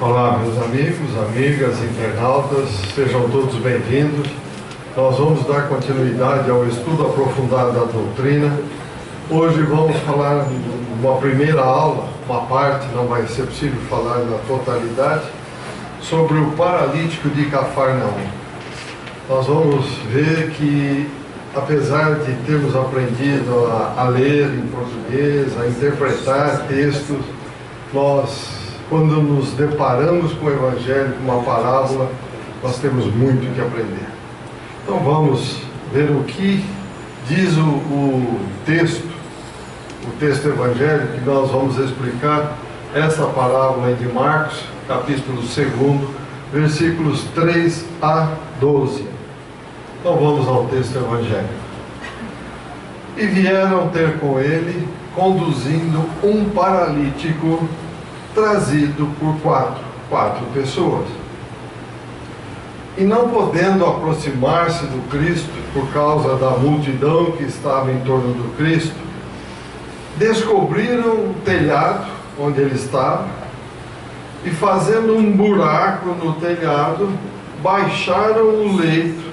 Olá, meus amigos, amigas, internautas, sejam todos bem-vindos. Nós vamos dar continuidade ao estudo aprofundado da doutrina. Hoje vamos falar uma primeira aula, uma parte, não vai ser possível falar na totalidade, sobre o paralítico de Cafarnaum. Nós vamos ver que, apesar de termos aprendido a ler em português, a interpretar textos, nós, quando nos deparamos com o Evangelho, com uma parábola, nós temos muito que aprender. Então vamos ver o que diz o texto evangélico, que nós vamos explicar essa parábola de Marcos, capítulo 2, versículos 3 a 12. Então vamos ao texto evangélico. E vieram ter com ele, conduzindo um paralítico, trazido por quatro pessoas. E não podendo aproximar-se do Cristo, por causa da multidão que estava em torno do Cristo, descobriram o telhado onde ele estava, e fazendo um buraco no telhado, baixaram o leito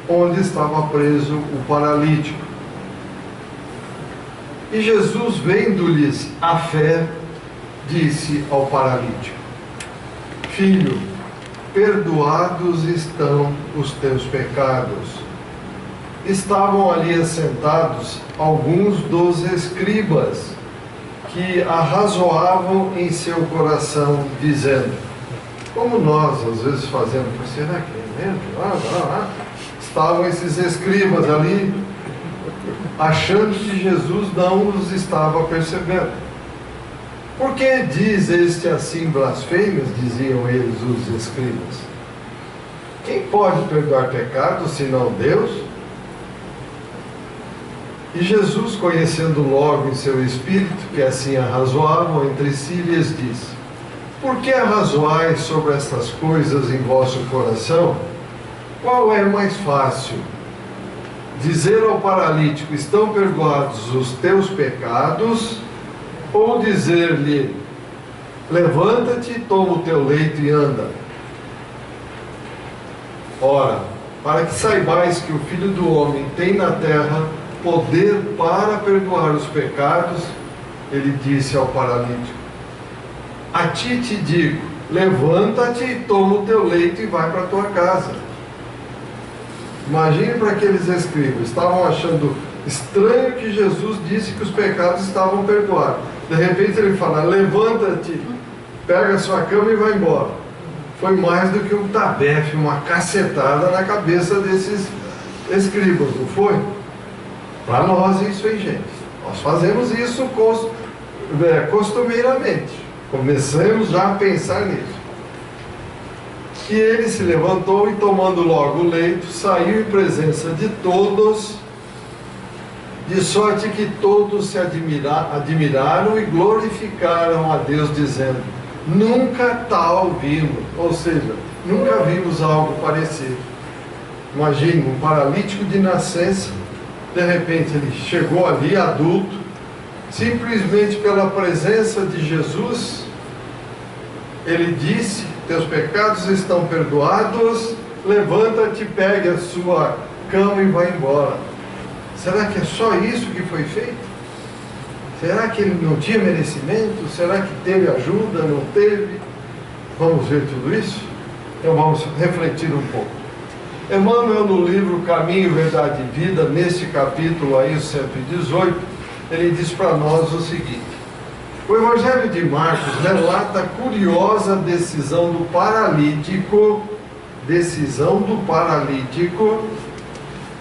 onde estava preso o paralítico. E Jesus, vendo-lhes a fé, disse ao paralítico: Filho, perdoados estão os teus pecados. Estavam ali assentados alguns dos escribas, que arrazoavam em seu coração, dizendo, como nós às vezes fazemos, será que é mesmo? Estavam esses escribas ali, achando que Jesus não os estava percebendo. Por que diz este assim blasfêmias, diziam eles, os escribas? Quem pode perdoar pecados, senão Deus? E Jesus, conhecendo logo em seu espírito, que assim arrazoavam entre si, lhes disse: Por que arrazoais sobre estas coisas em vosso coração? Qual é mais fácil? Dizer ao paralítico: estão perdoados os teus pecados, ou dizer-lhe: levanta-te, toma o teu leito e anda? Ora, para que saibais que o Filho do Homem tem na terra poder para perdoar os pecados, ele disse ao paralítico: a ti te digo, levanta-te, toma o teu leito e vai para a tua casa. Imagine para aqueles escribas, estavam achando estranho que Jesus disse que os pecados estavam perdoados. De repente ele fala: levanta-te, pega a sua cama e vai embora. Foi mais do que um tabefe, uma cacetada na cabeça desses escribas, não foi? Para nós isso, hein, gente? Nós fazemos isso costumeiramente. Começamos já a pensar nisso. E ele se levantou e, tomando logo o leito, saiu em presença de todos, de sorte que todos se admiraram e glorificaram a Deus, dizendo: nunca tal vimos. Ou seja, nunca vimos algo parecido. Imagine, um paralítico de nascença, de repente ele chegou ali adulto, simplesmente pela presença de Jesus, ele disse: teus pecados estão perdoados, levanta-te, pegue a sua cama e vai embora. Será que é só isso que foi feito? Será que ele não tinha merecimento? Será que teve ajuda? Não teve? Vamos ver tudo isso? Então vamos refletir um pouco. Emmanuel, no livro Caminho, Verdade e Vida, neste capítulo aí, o 118, ele diz para nós o seguinte: o Evangelho de Marcos relata a curiosa decisão do paralítico,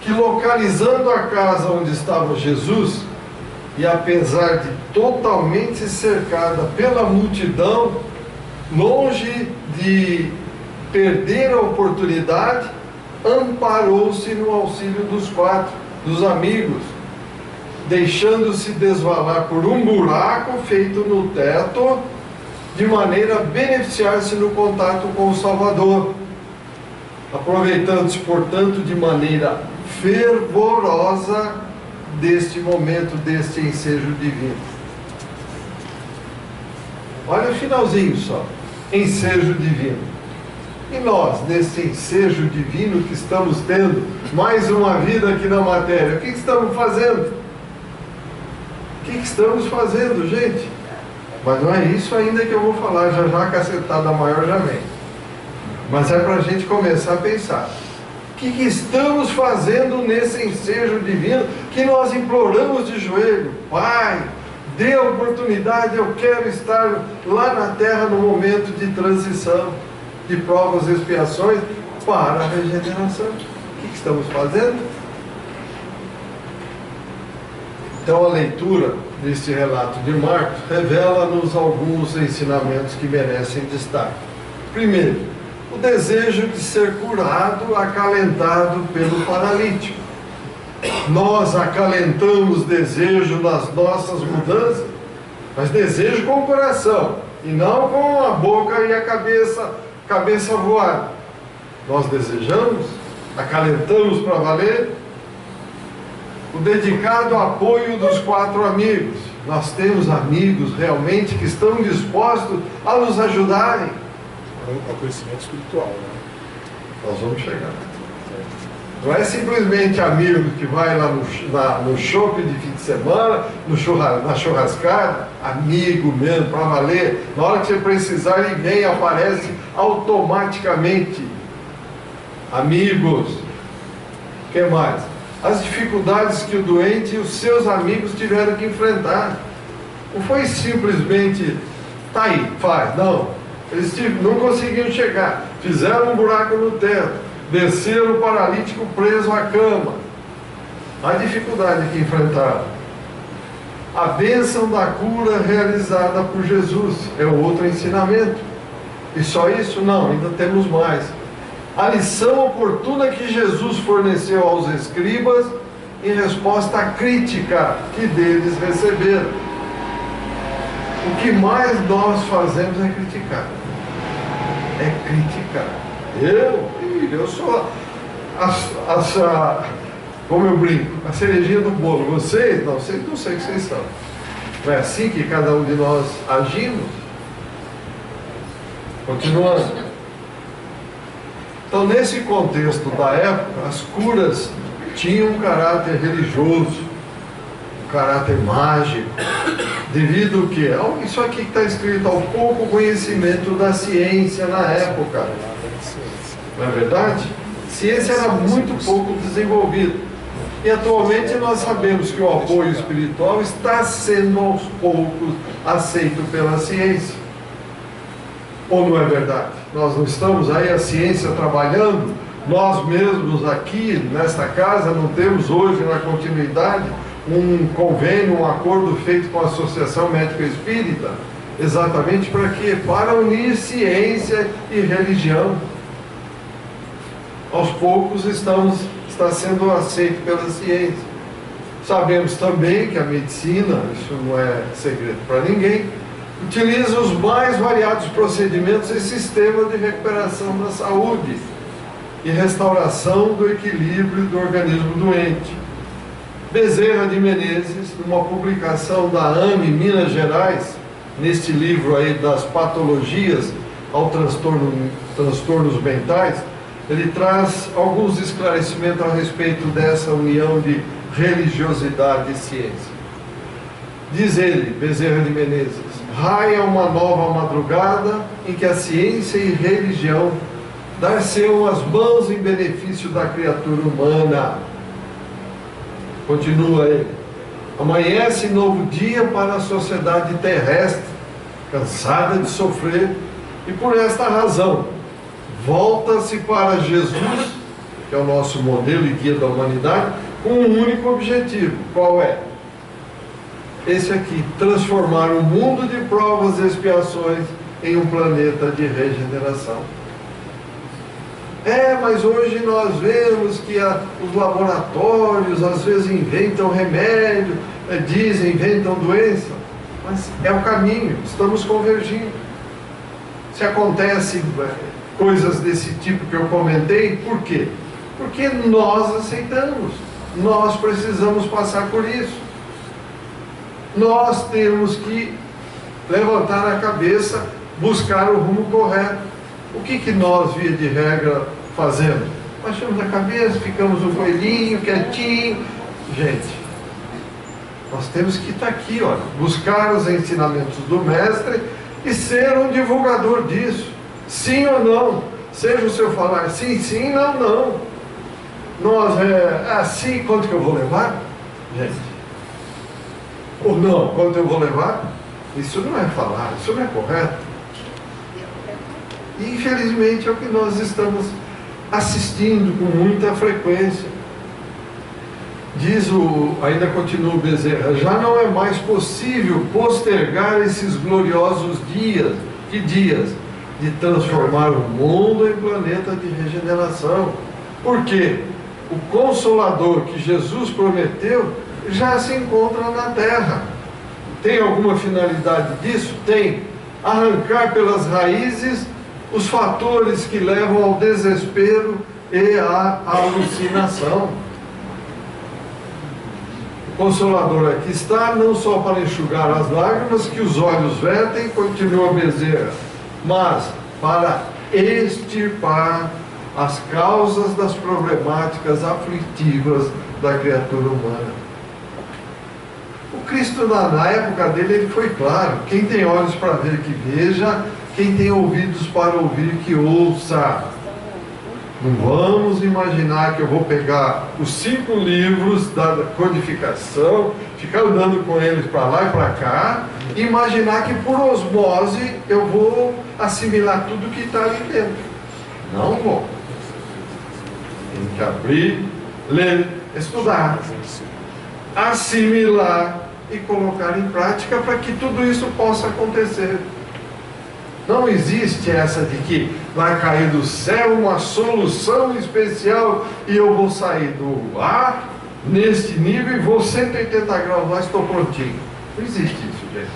que, localizando a casa onde estava Jesus, e apesar de totalmente cercada pela multidão, longe de perder a oportunidade, amparou-se no auxílio dos amigos, deixando-se desvalar por um buraco feito no teto, de maneira a beneficiar-se no contato com o Salvador, aproveitando-se, portanto, de maneira fervorosa deste momento, deste ensejo divino. Olha o finalzinho só. ensejo divino. E nós, nesse ensejo divino que estamos tendo, mais uma vida aqui na matéria, o que estamos fazendo? O que estamos fazendo, gente? Mas não é isso ainda que eu vou falar, já já a cacetada maior já vem. Mas é para a gente começar a pensar. O que estamos fazendo nesse ensejo divino que nós imploramos de joelho? Pai, dê a oportunidade, eu quero estar lá na terra no momento de transição, de provas e expiações para a regeneração. O que estamos fazendo? Então a leitura deste relato de Marcos revela-nos alguns ensinamentos que merecem destaque. Primeiro, o desejo de ser curado, acalentado pelo paralítico. Nós acalentamos desejo nas nossas mudanças, mas desejo com o coração, e não com a boca e a cabeça voada. Nós desejamos, acalentamos para valer. O dedicado apoio dos 4 amigos. Nós temos amigos realmente que estão dispostos a nos ajudarem. Ao conhecimento espiritual, né? Nós vamos chegar. Não é simplesmente amigo que vai lá no shopping de fim de semana, na churrascada, amigo mesmo, para valer. Na hora que você precisar, ele vem, aparece automaticamente. Amigos. O que mais? As dificuldades que o doente e os seus amigos tiveram que enfrentar. Não foi simplesmente, tá aí, faz, não. Eles não conseguiam chegar, fizeram um buraco no teto, desceram o paralítico preso à cama. A dificuldade que enfrentaram. A bênção da cura realizada por Jesus é o outro ensinamento. E só isso? Não, ainda temos mais. A lição oportuna que Jesus forneceu aos escribas em resposta à crítica que deles receberam. O que mais nós fazemos é criticar. É criticar. Eu sou como eu brinco, a cerejinha do bolo. Vocês não sei que vocês são. Não é assim que cada um de nós agimos? Continuando. Então, nesse contexto da época, as curas tinham um caráter religioso, um caráter mágico, devido ao quê? Isso aqui que está escrito, ao pouco conhecimento da ciência na época. Não é verdade? A ciência era muito pouco desenvolvida. E atualmente nós sabemos que o apoio espiritual está sendo aos poucos aceito pela ciência. Ou não é verdade? Nós não estamos aí, a ciência trabalhando, nós mesmos aqui nesta casa não temos hoje na continuidade um convênio, um acordo feito com a Associação Médica Espírita, exatamente para quê? Para unir ciência e religião. Aos poucos está sendo aceito pela ciência. Sabemos também que a medicina, isso não é segredo para ninguém, utiliza os mais variados procedimentos e sistemas de recuperação da saúde e restauração do equilíbrio do organismo doente. Bezerra de Menezes, numa publicação da AME Minas Gerais, neste livro aí das patologias ao transtornos mentais, ele traz alguns esclarecimentos a respeito dessa união de religiosidade e ciência. Diz ele, Bezerra de Menezes: raia uma nova madrugada em que a ciência e religião dar-se-ão as mãos em benefício da criatura humana. Continua ele: amanhece novo dia para a sociedade terrestre, cansada de sofrer, e por esta razão volta-se para Jesus, que é o nosso modelo e guia da humanidade, com um único objetivo. Qual é? Esse aqui: transformar o mundo de provas e expiações em um planeta de regeneração. Mas hoje nós vemos que os laboratórios às vezes inventam remédio, inventam doença, mas é o caminho, estamos convergindo. Se acontecem coisas desse tipo que eu comentei, por quê? Porque nós aceitamos, nós precisamos passar por isso. Nós temos que levantar a cabeça buscar o rumo correto. O que nós, via de regra, fazemos? Baixamos a cabeça, ficamos um coelhinho, quietinho. Gente, nós temos que estar aqui, olha, buscar os ensinamentos do Mestre e ser um divulgador disso. Sim ou não? Seja o seu falar sim, sim, não, não. Nós, assim, quanto que eu vou levar? Gente. Ou não, quanto eu vou levar? Isso não é falar, isso não é correto. E infelizmente é o que nós estamos assistindo com muita frequência. Ainda continua o Bezerra, já não é mais possível postergar esses gloriosos dias, de transformar o mundo em planeta de regeneração. Por quê? O Consolador que Jesus prometeu já se encontra na Terra. Tem alguma finalidade disso? Tem. Arrancar pelas raízes os fatores que levam ao desespero e à alucinação. O Consolador aqui está, não só para enxugar as lágrimas que os olhos vertem, continua Bezerra, mas para extirpar as causas das problemáticas aflitivas da criatura humana. O Cristo, na época dele, ele foi claro: quem tem olhos para ver, que veja; quem tem ouvidos para ouvir, que ouça. Não vamos imaginar que eu vou pegar os 5 livros da codificação, ficar andando com eles para lá e para cá, e imaginar que por osmose eu vou assimilar tudo que está ali dentro. Não vou. Tem que abrir, ler, estudar, assimilar e colocar em prática para que tudo isso possa acontecer. Não existe essa de que vai cair do céu uma solução especial e eu vou sair do ar neste nível e vou 180 graus lá, estou prontinho. Não existe isso, gente.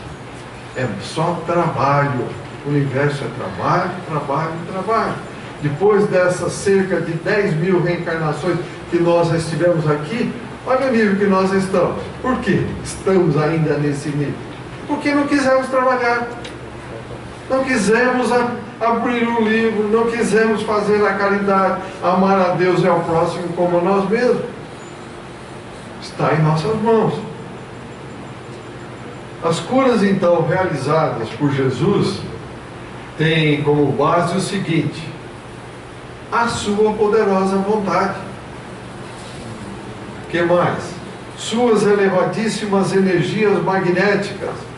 É só trabalho. O universo é trabalho, trabalho, trabalho. Depois dessas cerca de 10.000 reencarnações que nós estivemos aqui, olha o nível que nós estamos. Por que estamos ainda nesse nível? Porque não quisemos trabalhar. Não quisemos abrir o livro, não quisemos fazer a caridade, amar a Deus e ao próximo como a nós mesmos. Está em nossas mãos. As curas, então, realizadas por Jesus, têm como base o seguinte: a sua poderosa vontade. O que mais? Suas elevadíssimas energias magnéticas.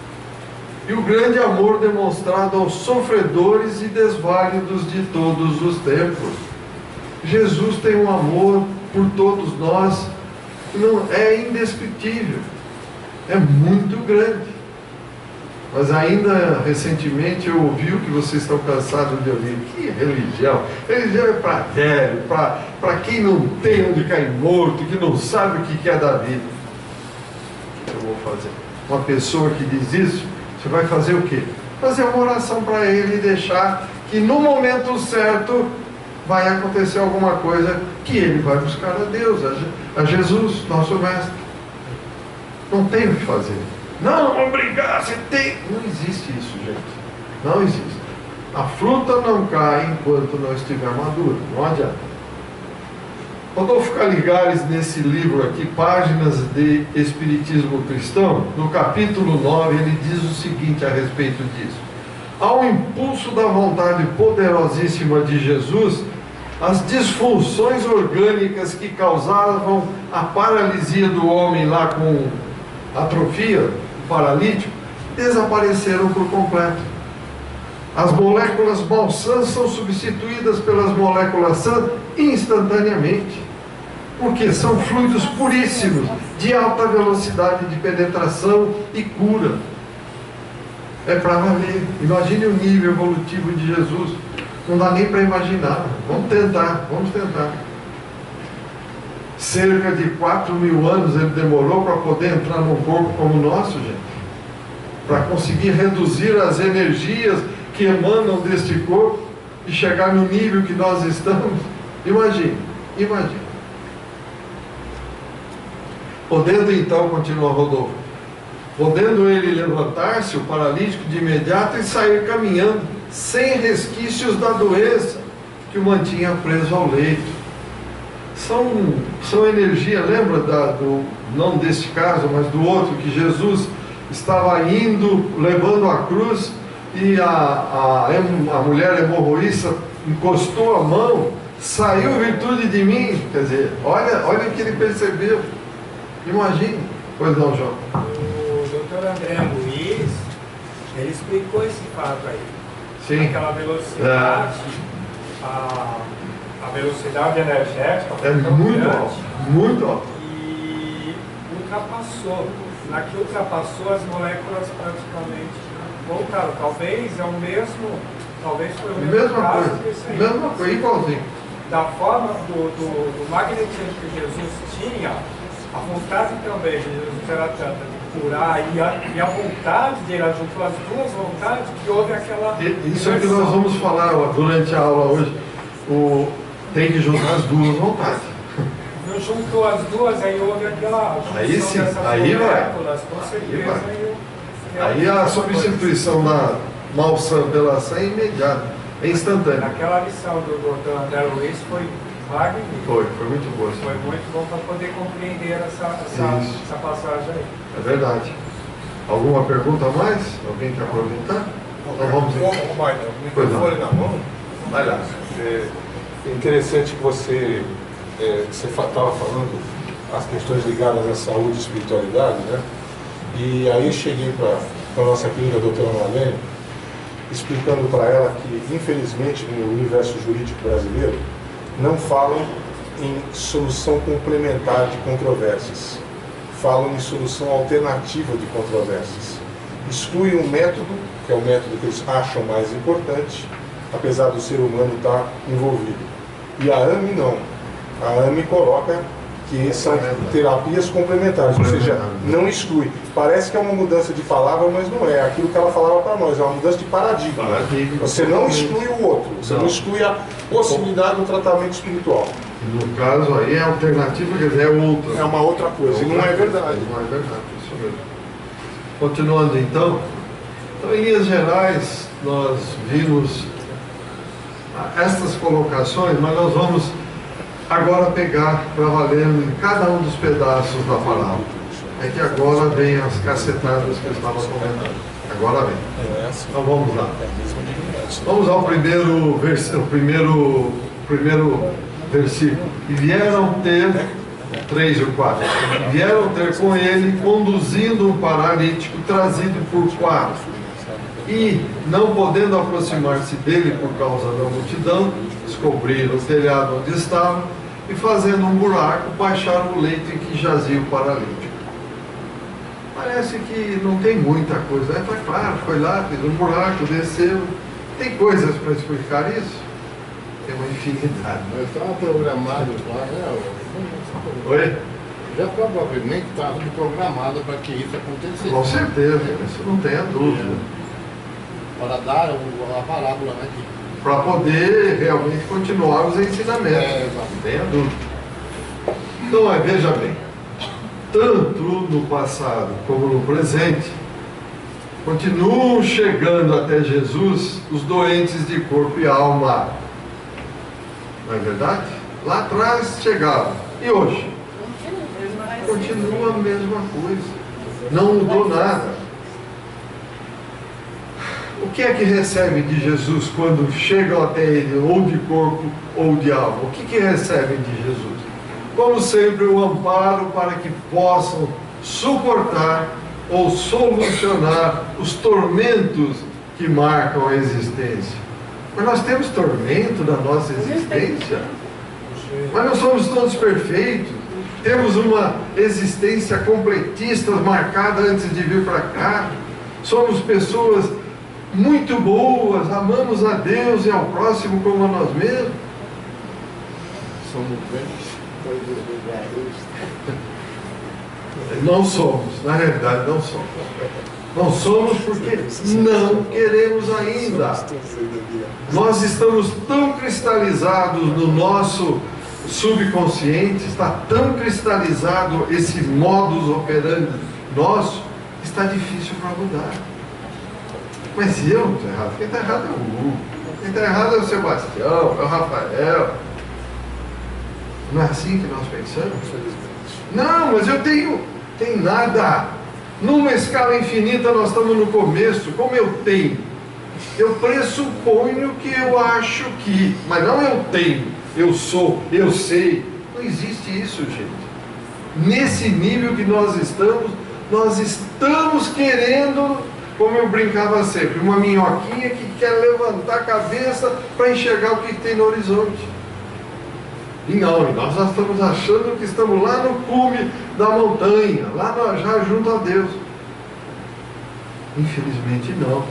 E o grande amor demonstrado aos sofredores e desválidos de todos os tempos. Jesus tem um amor por todos nós que não é indescritível, é muito grande. Mas ainda recentemente eu ouvi o que vocês estão cansados de ouvir: que religião? Religião é para velho, para quem não tem onde cair morto, que não sabe o que é da vida. O que eu vou fazer? Uma pessoa que diz isso, você vai fazer o quê? Fazer uma oração para ele e deixar que no momento certo vai acontecer alguma coisa, que ele vai buscar a Deus, a Jesus, nosso Mestre. Não tem o que fazer. Não, obrigar, você tem. Não existe isso, gente. Não existe. A fruta não cai enquanto não estiver madura. Não adianta. Rodolfo Caligares, nesse livro aqui, Páginas de Espiritismo Cristão, no capítulo 9, ele diz o seguinte a respeito disso: ao impulso da vontade poderosíssima de Jesus, as disfunções orgânicas que causavam a paralisia do homem lá com atrofia, paralítico, desapareceram por completo. As moléculas malsãs são substituídas pelas moléculas sãs instantaneamente, porque são fluidos puríssimos, de alta velocidade de penetração e cura. É para valer. Imagine o nível evolutivo de Jesus. Não dá nem para imaginar. Vamos tentar. Cerca de 4.000 anos ele demorou para poder entrar num corpo como o nosso, gente, para conseguir reduzir as energias que emanam deste corpo e chegar no nível que nós estamos. Imagine. Podendo então, continua Rodolfo, Podendo ele levantar-se, o paralítico, de imediato e sair caminhando, sem resquícios da doença que o mantinha preso ao leito. São energia, lembra não deste caso, mas do outro, que Jesus estava indo, levando a cruz, e a mulher hemorroísta encostou a mão, saiu virtude de mim. Quer dizer, olha o que ele percebeu. Imagine. Pois não, João. O doutor André Luiz, ele explicou esse fato aí. Sim. Aquela velocidade, a velocidade energética É foi tão muito grande alto, muito alto. e ultrapassou. Na que ultrapassou, as moléculas praticamente voltaram. Talvez é o mesmo, talvez foi o mesmo Mesma caso coisa, desse aí. mesma coisa, igualzinho. Da forma do magnetismo que Jesus tinha, a vontade também de Jesus era tanta de curar, e a vontade dele juntou as duas vontades, que houve aquela. Isso é que nós vamos falar durante a aula hoje. Tem que juntar as duas vontades. Juntou as duas, aí houve aquela junção Aí sim, dessas aí vai. moléculas, com certeza. Aí a substituição da malsã pela sã é imediata, é instantânea. Naquela lição do Dr. André Luiz foi magnífico. Foi muito boa. Foi muito bom para poder compreender essa passagem aí. É verdade. Alguma pergunta a mais? Alguém quer aproveitar? Então vamos Com o microfone na mão. Vai lá. É interessante que você estava falando as questões ligadas à saúde e espiritualidade, né? E aí eu cheguei para a nossa querida doutora Marlene, explicando para ela que, infelizmente, no universo jurídico brasileiro, não falam em solução complementar de controvérsias, falam em solução alternativa de controvérsias. Excluem um método, que é o método que eles acham mais importante, apesar do ser humano estar envolvido. E a AME não. A AME coloca que são terapias complementares, ou seja, não exclui. Parece que é uma mudança de palavra, mas não é. Aquilo que ela falava para nós, é uma mudança de paradigma. Você não exclui o outro, você não exclui a possibilidade do tratamento espiritual. No caso aí, a alternativa, quer dizer, é outra. É uma outra coisa, e não é verdade. Não é verdade, isso mesmo. Continuando então, em linhas gerais, nós vimos estas colocações, mas nós vamos agora pegar para valer em cada um dos pedaços da palavra. É que agora vem as cacetadas que eu estava comentando. Agora vem. Então vamos lá. Vamos ao primeiro versículo. E vieram ter, 3 ou 4, vieram ter com ele, conduzindo um paralítico, trazido por 4. E, não podendo aproximar-se dele por causa da multidão, descobriram o telhado onde estava, e fazendo um buraco, baixaram o leito em que jazia o paralítico. Parece que não tem muita coisa. Tá claro, foi lá, fez um buraco, desceu. Tem coisas para explicar isso? Tem uma infinidade. Mas estava programado lá, né? Oi? Já provavelmente estava programado para que isso acontecesse. Com certeza, isso não tenha dúvida. Para dar a parábola, né? Para poder realmente continuar os ensinamentos. Não tenha dúvida. Então, veja bem, tanto no passado como no presente, continuam chegando até Jesus os doentes de corpo e alma. Não é verdade? Lá atrás chegavam. E hoje? Continua a mesma coisa. Não mudou nada. O que é que recebem de Jesus quando chegam até Ele, ou de corpo ou de alma? O que recebem de Jesus? Como sempre, o amparo para que possam suportar ou solucionar os tormentos que marcam a existência. Mas nós temos tormento na nossa existência. Mas não somos todos perfeitos. Temos uma existência completista marcada antes de vir para cá. Somos pessoas muito boas, amamos a Deus e ao próximo como a nós mesmos. Somos bem coisas egoístas. Não somos, na realidade não somos. Não somos porque não queremos ainda. Nós estamos tão cristalizados no nosso subconsciente, está tão cristalizado esse modus operandi nosso, está difícil para mudar. Mas eu não estou errado. Quem está errado é o Hugo. Quem está errado é o Sebastião, é o Rafael. Não é assim que nós pensamos? Não, mas eu tenho nada. Numa escala infinita nós estamos no começo. Como eu tenho? Eu pressuponho que eu acho que, mas não eu tenho, eu sou, eu sei. Não existe isso, gente. Nesse nível que nós estamos querendo, como eu brincava sempre, uma minhoquinha que quer levantar a cabeça para enxergar o que tem no horizonte. E não, nós já estamos achando que estamos lá no cume da montanha, lá já junto a Deus. Infelizmente não.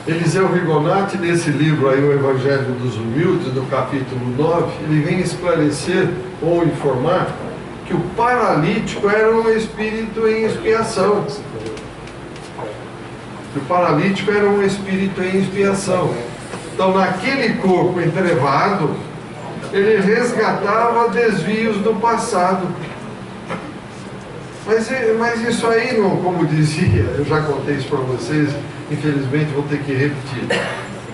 Eliseu Rigonati, nesse livro aí, O Evangelho dos Humildes, no capítulo 9, ele vem esclarecer ou informar que o paralítico era um espírito em expiação. Que o paralítico era um espírito em expiação. Então, naquele corpo entrevado, ele resgatava desvios do passado. Mas isso aí, não, como dizia, eu já contei isso para vocês, infelizmente vou ter que repetir.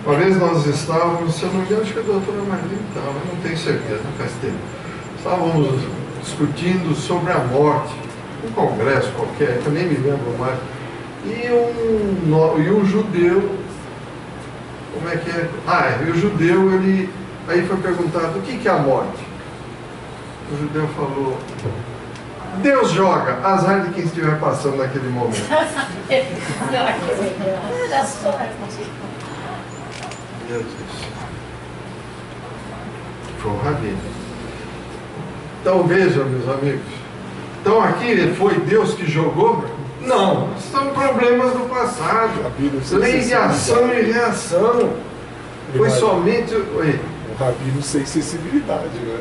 Uma vez nós estávamos, se eu não me engano, acho que a doutora Marlene estava, não tenho certeza, não faz tempo. Estávamos discutindo sobre a morte, um congresso qualquer, que eu nem me lembro mais. E um judeu, como é que é? E o judeu, aí foi perguntado, o que é a morte? O judeu falou, Deus joga, azar de quem estiver passando naquele momento. Meu Deus. Foi um rabino. Então vejam, meus amigos. Então aqui foi Deus que jogou? Não, são problemas do passado. Lei de ação e reação. Foi somente... O rabino sem sensibilidade, né?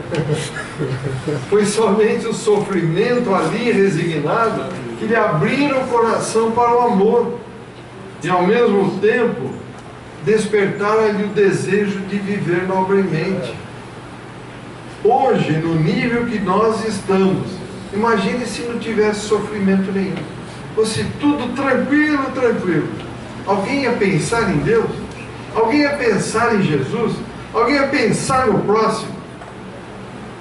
Foi somente o sofrimento ali resignado que lhe abriram o coração para o amor. E ao mesmo tempo despertaram-lhe o desejo de viver nobremente. Hoje, no nível que nós estamos, imagine se não tivesse sofrimento nenhum. Fosse tudo tranquilo, tranquilo. Alguém ia pensar em Deus? Alguém ia pensar em Jesus? Alguém ia pensar no próximo?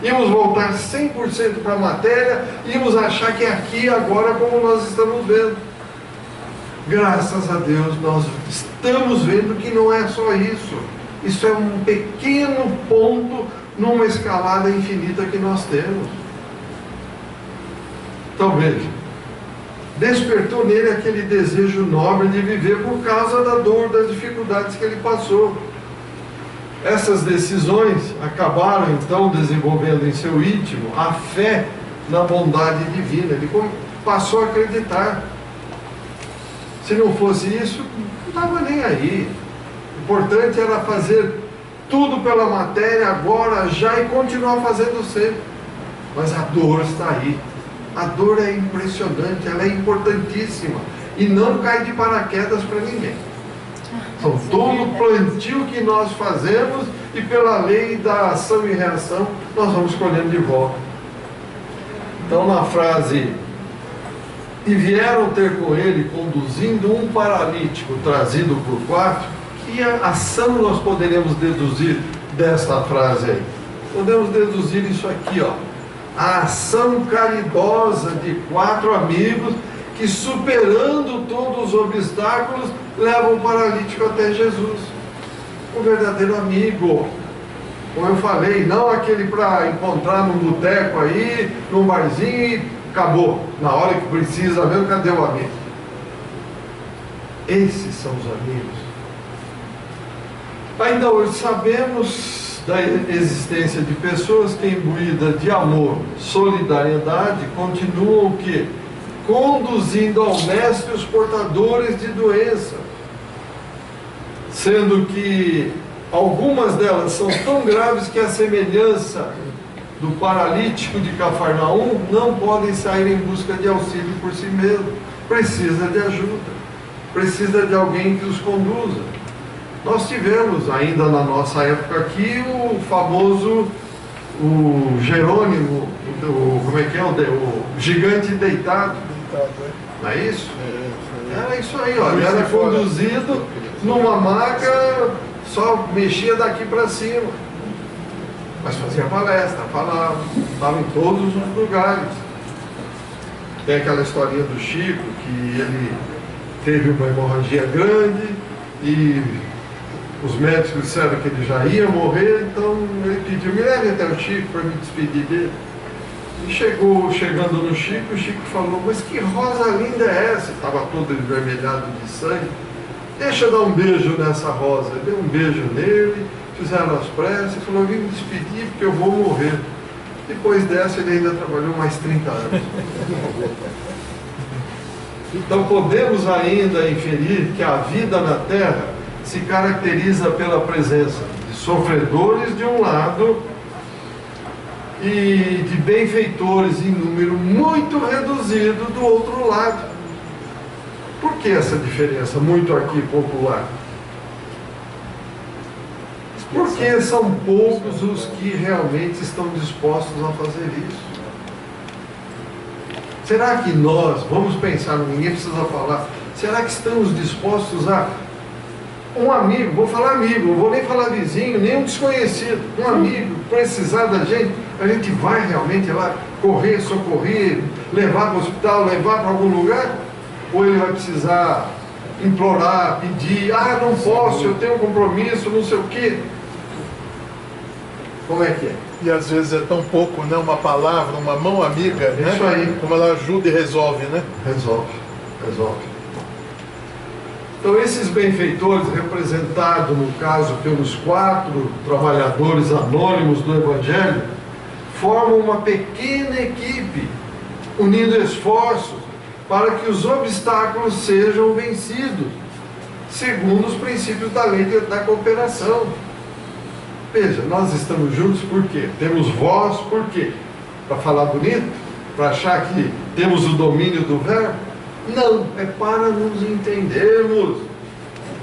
Íamos voltar 100% para a matéria, íamos achar que é aqui agora como nós estamos vendo. Graças a Deus nós estamos vendo que não é só isso. Isso é um pequeno ponto numa escalada infinita que nós temos. Então veja, despertou nele aquele desejo nobre de viver por causa da dor, das dificuldades que ele passou. Essas decisões acabaram então desenvolvendo em seu íntimo a fé na bondade divina. Ele passou a acreditar. Se não fosse isso, não estava nem aí. O importante era fazer tudo pela matéria agora, já, e continuar fazendo sempre. Mas a dor está aí. A dor é impressionante, ela é importantíssima. E não cai de paraquedas para ninguém. Então, todo plantio que nós fazemos, e pela lei da ação e reação, nós vamos colhendo de volta. Então, na frase, e vieram ter com ele, conduzindo um paralítico trazido por 4, que ação nós poderemos deduzir desta frase aí? Podemos deduzir isso aqui, ó. A ação caridosa de 4 amigos que, superando todos os obstáculos, levam o paralítico até Jesus. Um verdadeiro amigo. Como eu falei, não aquele para encontrar num boteco aí, num barzinho e acabou. Na hora que precisa mesmo, cadê o amigo? Esses são os amigos. Ainda hoje sabemos da existência de pessoas que, imbuídas de amor, solidariedade, continuam o quê? Conduzindo ao mestre os portadores de doença, sendo que algumas delas são tão graves que a semelhança do paralítico de Cafarnaum não podem sair em busca de auxílio por si mesmo. Precisa de ajuda, precisa de alguém que os conduza. Nós tivemos ainda na nossa época aqui o famoso, o Jerônimo, como é que é? O gigante deitado. Não é isso? Era isso aí, ó. Ele era conduzido numa maca, só mexia daqui para cima. Mas fazia palestra, falava, estava em todos os lugares. Tem aquela historinha do Chico, que ele teve uma hemorragia grande e os médicos disseram que ele já ia morrer, então ele pediu, me leve até o Chico para me despedir dele. E chegando no Chico, o Chico falou, mas que rosa linda é essa? Estava todo envermelhado de sangue. Deixa eu dar um beijo nessa rosa. Ele deu um beijo nele, fizeram as preces, e falou, eu vim me despedir porque eu vou morrer. Depois dessa ele ainda trabalhou mais 30 anos. Então podemos ainda inferir que a vida na Terra se caracteriza pela presença de sofredores de um lado e de benfeitores em número muito reduzido do outro lado. Por que essa diferença muito aqui popular? Porque são poucos os que realmente estão dispostos a fazer isso. Será que nós, vamos pensar, ninguém precisa falar, será que estamos dispostos a um amigo, vou falar amigo, não vou nem falar vizinho, nem um desconhecido, um amigo, precisar da gente, a gente vai realmente lá correr, socorrer, levar para o hospital, levar para algum lugar? Ou ele vai precisar implorar, pedir, não posso, eu tenho um compromisso, não sei o quê. Como é que é? E às vezes é tão pouco, né? Uma palavra, uma mão amiga, né? Isso aí. Como ela ajuda e resolve, né? Resolve. Então esses benfeitores, representados no caso pelos 4 trabalhadores anônimos do Evangelho, formam uma pequena equipe, unindo esforços para que os obstáculos sejam vencidos, segundo os princípios da lei da cooperação. Veja, nós estamos juntos por quê? Temos voz por quê? Para falar bonito? Para achar que temos o domínio do verbo? Não, é para nos entendermos,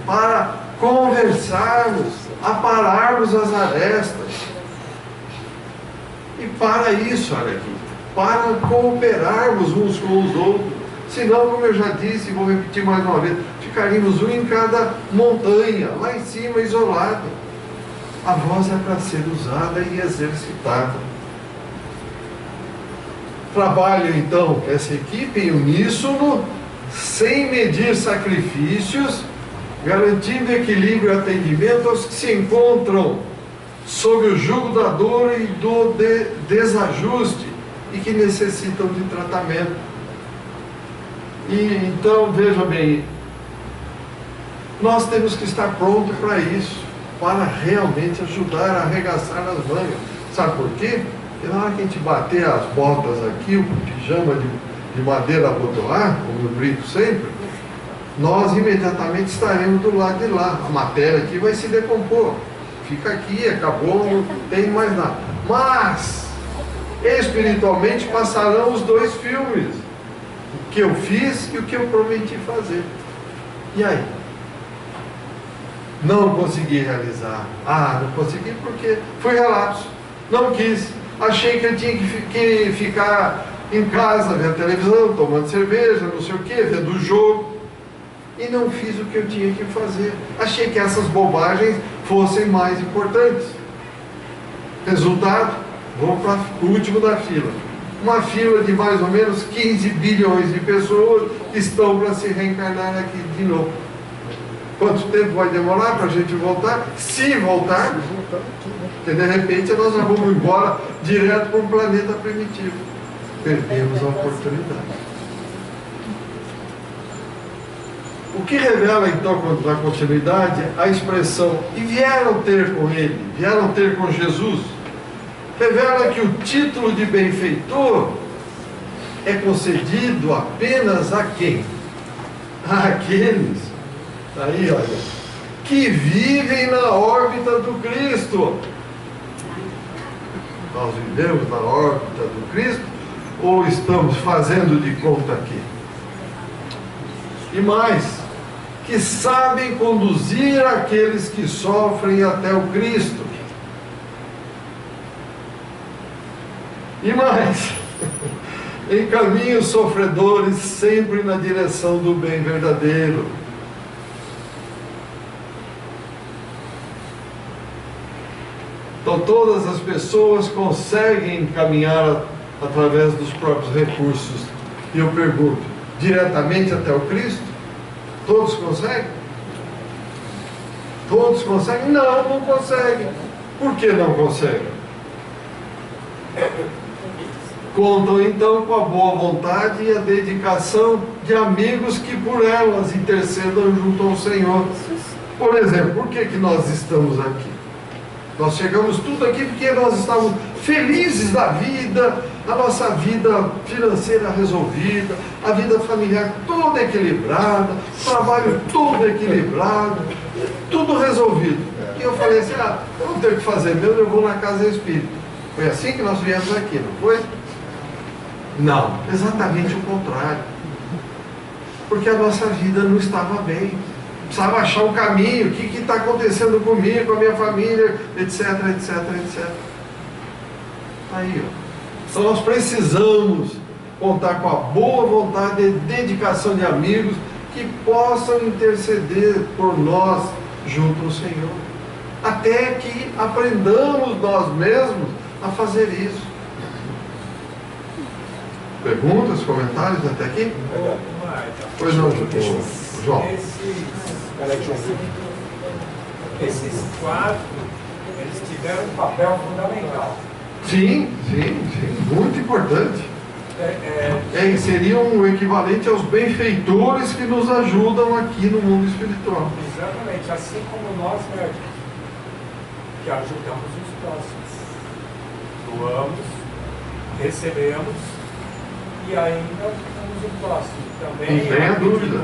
para conversarmos, apararmos as arestas. E para isso, olha aqui, para cooperarmos uns com os outros. Senão, como eu já disse, e vou repetir mais uma vez, ficaríamos um em cada montanha, lá em cima, isolado. A voz é para ser usada e exercitada. Trabalho então essa equipe em uníssono, sem medir sacrifícios, garantindo equilíbrio e atendimento aos que se encontram sob o jugo da dor e do desajuste e que necessitam de tratamento. E então, veja bem, nós temos que estar prontos para isso, para realmente ajudar a arregaçar as mangas. Sabe por quê? Porque na hora que a gente bater as botas aqui, o pijama de madeira abotoar, como eu brinco sempre, nós imediatamente estaremos do lado de lá. A matéria aqui vai se decompor. Fica aqui, acabou, não tem mais nada. Mas, espiritualmente, passarão os 2 filmes. O que eu fiz e o que eu prometi fazer. E aí? Não consegui realizar. Não consegui porque fui relapso. Não quis. Achei que eu tinha que ficar em casa, vendo televisão, tomando cerveja, não sei o quê, vendo o jogo. E não fiz o que eu tinha que fazer. Achei que essas bobagens fossem mais importantes. Resultado, vou para o último da fila. Uma fila de mais ou menos 15 bilhões de pessoas que estão para se reencarnar aqui de novo. Quanto tempo vai demorar para a gente voltar? Se voltar, porque de repente nós já vamos embora direto para um planeta primitivo. Perdemos a oportunidade. O que revela então, na continuidade, a expressão "e vieram ter com ele", vieram ter com Jesus, revela que o título de benfeitor é concedido apenas a quem? Àqueles, aí olha, que vivem na órbita do Cristo. Nós vivemos na órbita do Cristo ou estamos fazendo de conta aqui? E mais, que sabem conduzir aqueles que sofrem até o Cristo. E mais, encaminhe os sofredores sempre na direção do bem verdadeiro. Então todas as pessoas conseguem caminhar através dos próprios recursos. E eu pergunto, diretamente até o Cristo? Todos conseguem? Todos conseguem? Não, não conseguem. Por que não conseguem? Contam então com a boa vontade e a dedicação de amigos que por elas intercedam junto ao Senhor. Por exemplo, por que nós estamos aqui? Nós chegamos tudo aqui porque nós estávamos felizes da vida, a nossa vida financeira resolvida, a vida familiar toda equilibrada, o trabalho todo equilibrado, tudo resolvido. E eu falei assim, eu não tenho o que fazer mesmo, eu vou na casa espírita. Foi assim que nós viemos aqui, não foi? Não, exatamente o contrário. Porque a nossa vida não estava bem. Precisava achar um caminho, o que está acontecendo comigo, com a minha família, etc, etc, etc. Aí, ó. Então nós precisamos contar com a boa vontade e dedicação de amigos que possam interceder por nós junto ao Senhor. Até que aprendamos nós mesmos a fazer isso. Perguntas, comentários até aqui? Pois não, João. Esses quatro, eles tiveram um papel fundamental. Sim, muito importante. Seriam o equivalente aos benfeitores que nos ajudam aqui no mundo espiritual. Exatamente, assim como nós médicos, que ajudamos os próximos. Doamos, recebemos e ainda ajudamos o próximo. Também, não tenha dúvida.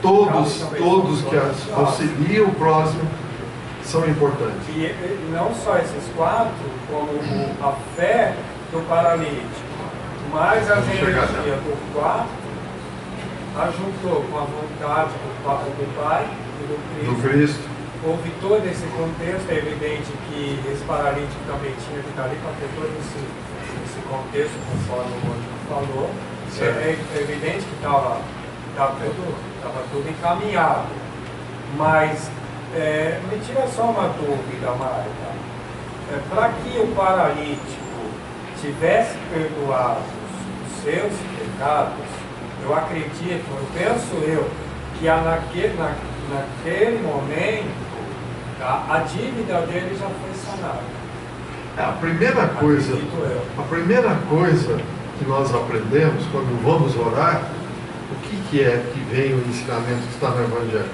Todos que auxiliam o próximo são importantes. E não só esses quatro, como a fé do paralítico, mas as energias do quarto, ajuntou com a vontade do Pai e do Cristo. Houve todo esse contexto. É evidente que esse paralítico também tinha que estar ali para ter todo esse contexto, conforme o outro falou. É evidente que estava tudo encaminhado. Mas me tira só uma dúvida, Marta. Para que o paralítico tivesse perdoado os seus pecados, eu acredito, penso que naquele momento a dívida dele já foi sanada. A primeira coisa que nós aprendemos quando vamos orar, o que é que vem o ensinamento que está no Evangelho?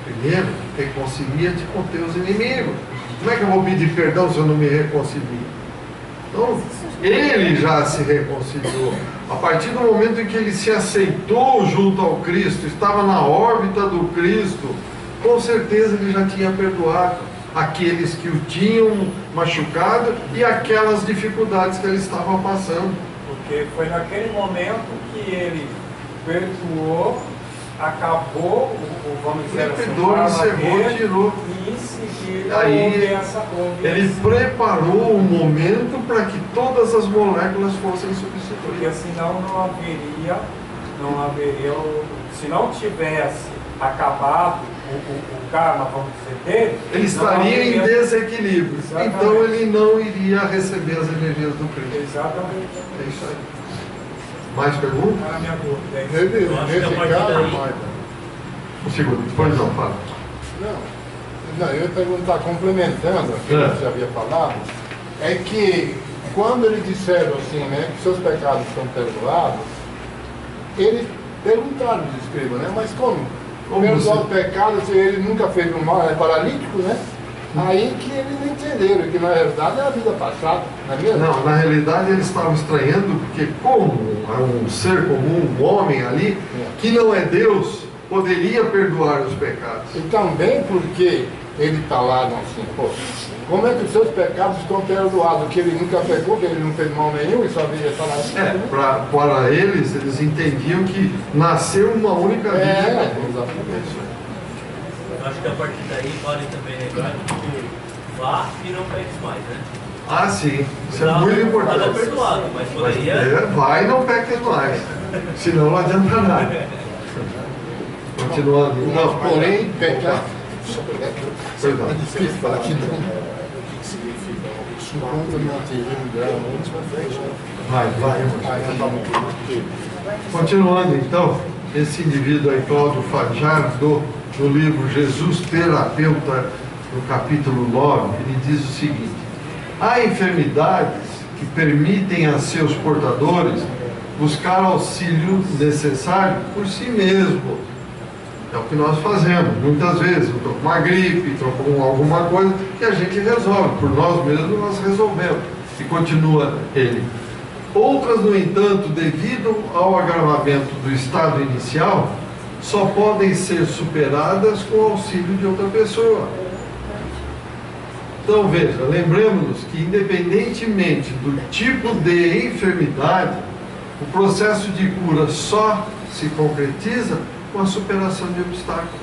Primeiro, reconcilia-te com teus inimigos. Como é que eu vou pedir perdão se eu não me reconcilio? Então, ele já se reconciliou. A partir do momento em que ele se aceitou junto ao Cristo, estava na órbita do Cristo, com certeza ele já tinha perdoado aqueles que o tinham machucado e aquelas dificuldades que ele estava passando. Porque foi naquele momento que ele perdoou, acabou, vamos dizer assim, perdoou, encerrou, tirou. E em seguida ele preparou o momento para que todas as moléculas fossem substituídas. Porque senão não haveria, se não tivesse acabado o karma, vamos dizer, dele, ele estaria em desequilíbrio. Exatamente. Então ele não iria receber as energias do Cristo. Exatamente. É isso aí. Mais perguntas? Era a minha dúvida. Nesse caso, Um segundo, depois não, fala. Não, eu ia perguntar, complementando o que você havia falado, é que quando eles disseram assim, né, que seus pecados estão perdoados, eles perguntaram os escribas, né, mas como perdoar o pecado se ele nunca fez um mal, é paralítico, né? Aí que eles entenderam que na realidade é a vida passada, não é mesmo? Não, na realidade eles estavam estranhando porque como um ser comum, um homem ali, que não é Deus, poderia perdoar os pecados. E também porque ele está lá, assim, pô, como é que os seus pecados estão perdoados? Que ele nunca pecou, que ele não fez mal nenhum e só vida está na vida. Para eles entendiam que nasceu uma única vida. Exatamente. Eu acho que a partir daí podem também lembrar que vá e não peques mais, né? Ah, sim. Isso é Não, muito Estava importante. perdoado, mas Mas, poderia. vai e não peques mais. Senão não adianta nada. Continuando. Não, Porém, pecar. Perdão. É difícil falar que não. O que significa isso? Enquanto não atingir um grau muito Vai, irmão. Continuando então, esse indivíduo aí, Cláudio Fajardo, do livro Jesus Terapeuta, no capítulo 9, ele diz o seguinte: há enfermidades que permitem a seus portadores buscar auxílio necessário por si mesmo. É o que nós fazemos, muitas vezes. Eu estou com uma gripe, estou com alguma coisa que a gente resolve, por nós mesmos nós resolvemos. E continua ele. Outras, no entanto, devido ao agravamento do estado inicial, só podem ser superadas com o auxílio de outra pessoa. Então veja, lembremos-nos que independentemente do tipo de enfermidade, o processo de cura só se concretiza com a superação de obstáculos.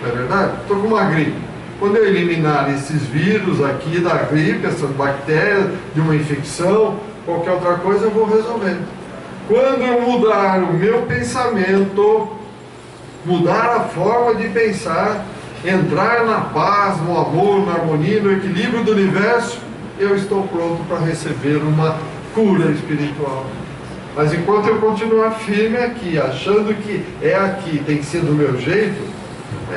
Não é verdade? Estou com uma gripe. Quando eu eliminar esses vírus aqui da gripe, essas bactérias, de uma infecção, qualquer outra coisa, eu vou resolver. Quando eu mudar o meu pensamento, mudar a forma de pensar, entrar na paz, no amor, na harmonia, no equilíbrio do universo, eu estou pronto para receber uma cura espiritual. Mas enquanto eu continuar firme aqui, achando que é aqui, tem que ser do meu jeito,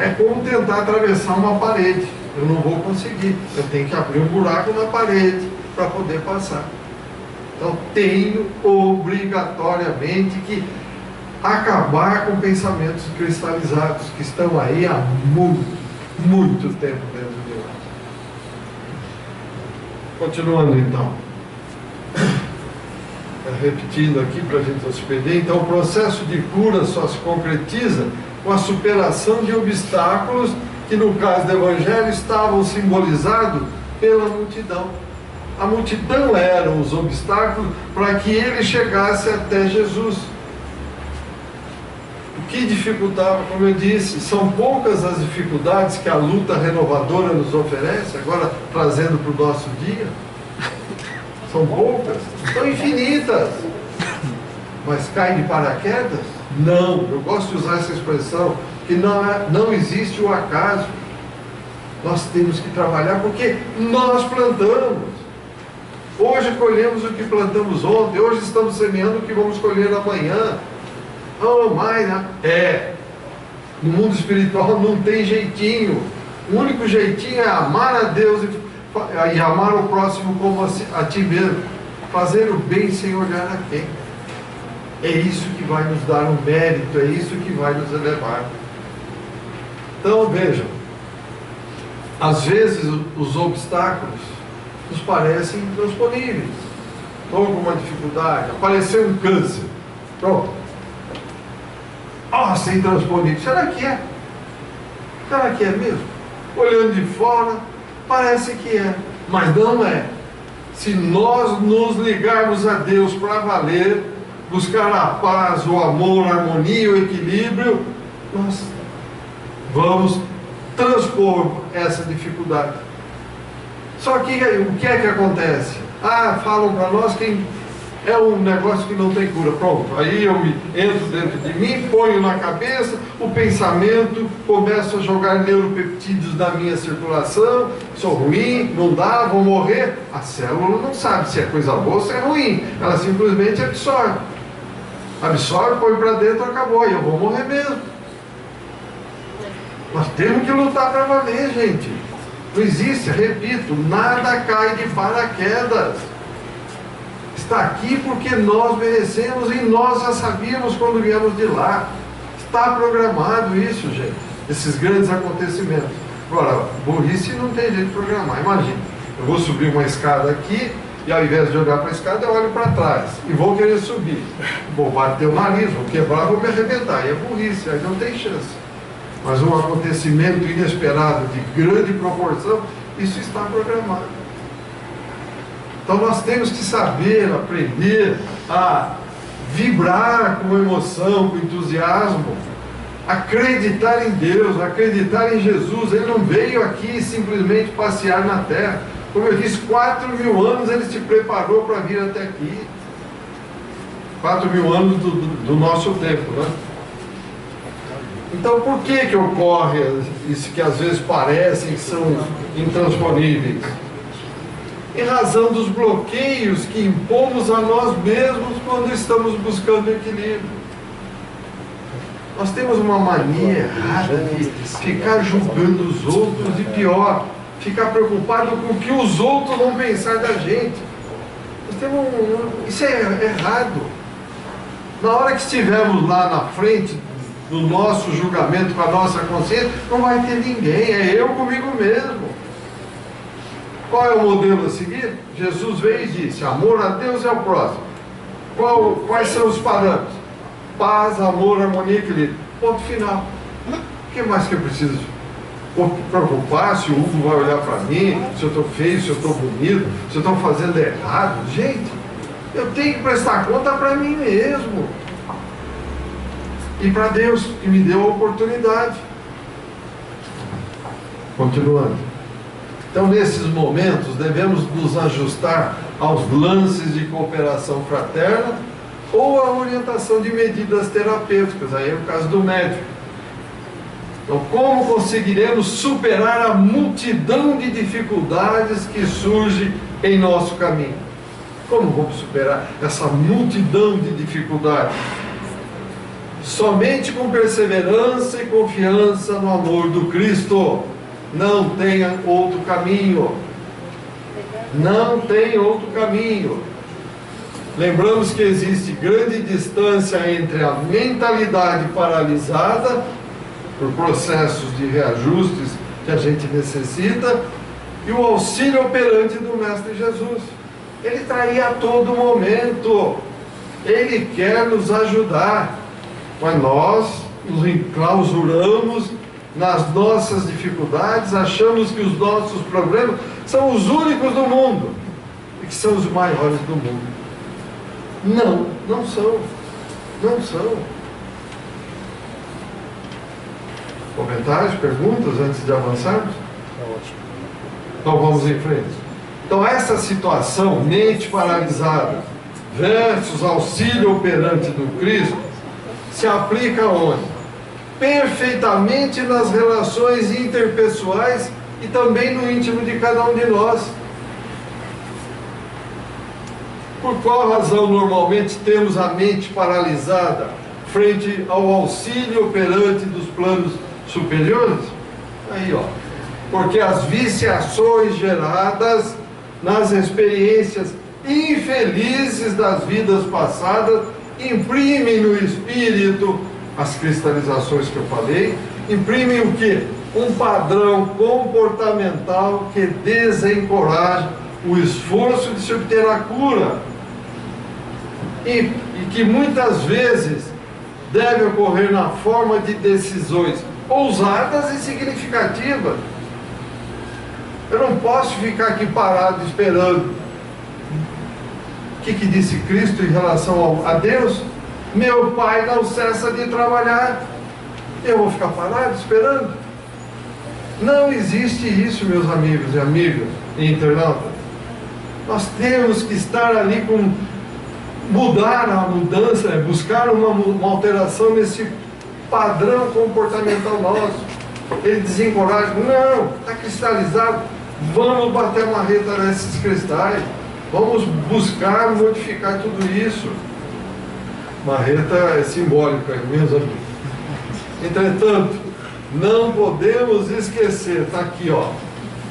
é como tentar atravessar uma parede. Eu não vou conseguir. Eu tenho que abrir um buraco na parede para poder passar. Então tenho obrigatoriamente que acabar com pensamentos cristalizados que estão aí há muito tempo dentro de nós. Continuando então. Repetindo aqui para a gente não se perder. Então o processo de cura só se concretiza com a superação de obstáculos que no caso do Evangelho estavam simbolizados pela multidão. A multidão eram os obstáculos para que ele chegasse até Jesus. O que dificultava, como eu disse, são poucas as dificuldades que a luta renovadora nos oferece, agora trazendo para o nosso dia. São poucas, são infinitas. Mas cai de paraquedas? Não, eu gosto de usar essa expressão, que não existe o acaso. Nós temos que trabalhar porque nós plantamos. Hoje colhemos o que plantamos ontem, hoje estamos semeando o que vamos colher amanhã. Oh, mas no mundo espiritual não tem jeitinho. O único jeitinho é amar a Deus e amar o próximo como a ti mesmo. Fazer o bem sem olhar a quem. É isso que vai nos dar um mérito, é isso que vai nos elevar. Então vejam, às vezes os obstáculos nos parecem intransponíveis. Estou com uma dificuldade, apareceu um câncer. Pronto. Nossa, intransponível. Será que é? Será que é mesmo? Olhando de fora, parece que é, mas não é. Se nós nos ligarmos a Deus para valer, buscar a paz, o amor, a harmonia, o equilíbrio, nós vamos transpor essa dificuldade. Só que o que é que acontece? Falam para nós que é um negócio que não tem cura. Pronto, aí eu entro dentro de mim, ponho na cabeça, o pensamento, começo a jogar neuropeptídeos na minha circulação, sou ruim, não dá, vou morrer. A célula não sabe se é coisa boa ou se é ruim, ela simplesmente absorve. Absorve, põe para dentro, acabou, e eu vou morrer mesmo. Nós temos que lutar para valer, gente. Não existe, repito, nada cai de paraquedas. Está aqui porque nós merecemos e nós já sabíamos quando viemos de lá. Está programado isso, gente. Esses grandes acontecimentos. Agora, burrice não tem jeito de programar. Imagina, eu vou subir uma escada aqui e ao invés de olhar para a escada, eu olho para trás e vou querer subir. Vou bater o nariz, vou quebrar, vou me arrebentar. E é burrice, aí não tem chance. Mas um acontecimento inesperado de grande proporção, isso está programado. Então nós temos que saber, aprender a vibrar com emoção, com entusiasmo, acreditar em Deus, acreditar em Jesus. Ele não veio aqui simplesmente passear na terra. Como eu disse, 4.000 anos Ele te preparou para vir até aqui. 4.000 anos do nosso tempo, né? Então, por que ocorre isso que às vezes parecem que são intransponíveis? Em razão dos bloqueios que impomos a nós mesmos quando estamos buscando equilíbrio. Nós temos uma mania errada de ficar julgando os outros e pior, ficar preocupado com o que os outros vão pensar da gente. Isso é errado. Na hora que estivermos lá na frente do nosso julgamento com a nossa consciência, não vai ter ninguém, é eu comigo mesmo. Qual é o modelo a seguir? Jesus veio e disse: amor a Deus e ao próximo. Quais são os parâmetros? Paz, amor, harmonia e equilíbrio. Ponto final. O que mais que eu preciso preocupar? Se o Hugo vai olhar para mim, se eu estou feio, se eu estou bonito, se eu estou fazendo errado? Gente, eu tenho que prestar conta para mim mesmo. E para Deus, que me deu a oportunidade. Continuando. Então, nesses momentos, devemos nos ajustar aos lances de cooperação fraterna ou à orientação de medidas terapêuticas. Aí é o caso do médico. Então, como conseguiremos superar a multidão de dificuldades que surge em nosso caminho? Como vamos superar essa multidão de dificuldades? Somente com perseverança e confiança no amor do Cristo. Não tenha outro caminho. Não tem outro caminho. Lembramos que existe grande distância entre a mentalidade paralisada, por processos de reajustes que a gente necessita, e o auxílio operante do Mestre Jesus. Ele está aí a todo momento. Ele quer nos ajudar. Mas nós nos enclausuramos nas nossas dificuldades, achamos que os nossos problemas são os únicos do mundo e que são os maiores do mundo. Não são. Não são. Comentários, perguntas antes de avançarmos? Então vamos em frente. Então essa situação, mente paralisada versus auxílio operante do Cristo, se aplica onde? Perfeitamente nas relações interpessoais e também no íntimo de cada um de nós. Por qual razão normalmente temos a mente paralisada frente ao auxílio operante dos planos superiores? Aí, ó. Porque as viciações geradas nas experiências infelizes das vidas passadas imprimem no espírito as cristalizações que eu falei, imprimem o quê? Um padrão comportamental que desencoraja o esforço de se obter a cura e que muitas vezes deve ocorrer na forma de decisões ousadas e significativas. Eu não posso ficar aqui parado esperando. O que disse Cristo em relação a Deus? Meu Pai não cessa de trabalhar. Eu vou ficar parado esperando? Não existe isso, meus amigos e amigas e internautas. Nós temos que estar ali com mudar a mudança, buscar uma alteração nesse padrão comportamental nosso. Ele desencoraja. Não, está cristalizado. Vamos bater uma reta nesses cristais. Vamos buscar modificar tudo isso. Marreta é simbólica, meus amigos. Entretanto, não podemos esquecer, está aqui, ó,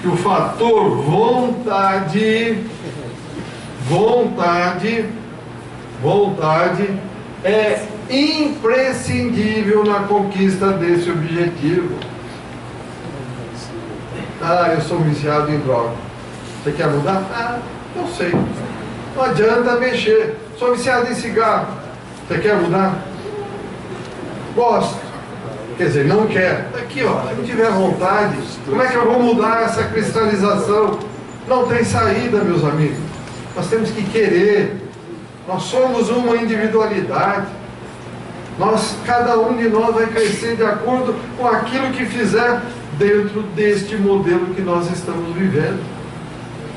que o fator vontade é imprescindível na conquista desse objetivo. Ah, eu sou viciado em droga. Você quer mudar? Ah, eu sei. Não adianta mexer. Sou viciado em cigarro. Você quer mudar? Gosto. Quer dizer, não quer. Aqui, ó, se não tiver vontade, como é que eu vou mudar essa cristalização? Não tem saída, meus amigos. Nós temos que querer. Nós somos uma individualidade. Cada um de nós vai crescer de acordo com aquilo que fizer dentro deste modelo que nós estamos vivendo.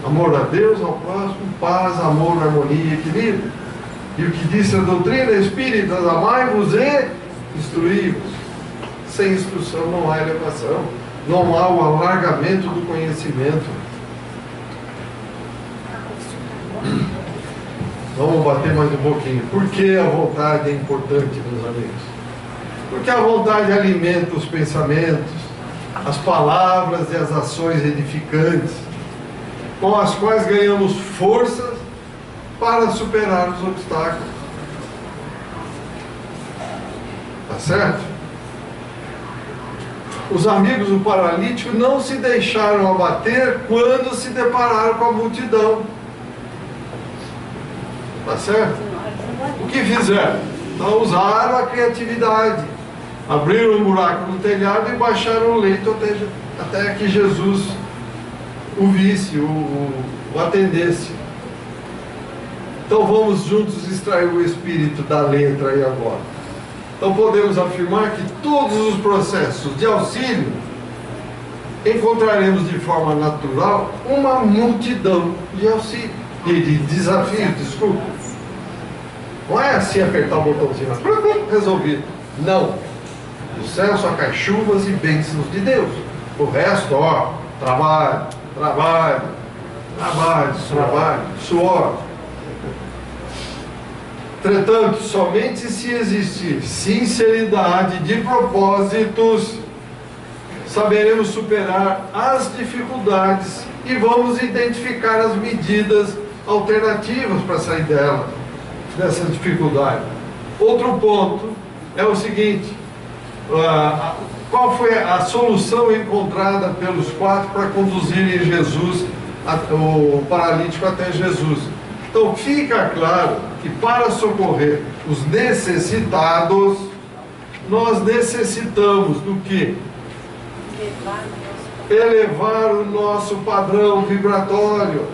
Amor a Deus, ao próximo, paz, amor, harmonia e equilíbrio. E o que disse a doutrina espírita, amai-vos e instruí-vos. Sem instrução não há elevação, não há o alargamento do conhecimento. Vamos bater mais um pouquinho. Por que a vontade é importante, meus amigos? Porque a vontade alimenta os pensamentos, as palavras e as ações edificantes, com as quais ganhamos forças para superar os obstáculos. Tá certo? Os amigos do paralítico não se deixaram abater quando se depararam com a multidão. Tá certo? O que fizeram? Então usaram a criatividade. Abriram um buraco no telhado e baixaram o leito até que Jesus o visse, o atendesse. Então vamos juntos extrair o espírito da letra aí agora. Então podemos afirmar que todos os processos de auxílio encontraremos de forma natural uma multidão de auxílio, de desafios, desculpa. Não é assim apertar o botãozinho, resolvido. Não. Do céu só cai chuvas e bênçãos de Deus. O resto, ó, trabalho, suor. Entretanto, somente se existir sinceridade de propósitos, saberemos superar as dificuldades e vamos identificar as medidas alternativas para sair dessa dificuldade. Outro ponto é o seguinte: qual foi a solução encontrada pelos 4 para conduzirem Jesus, o paralítico, até Jesus? Então fica claro que para socorrer os necessitados, nós necessitamos do que? Elevar o nosso padrão vibratório,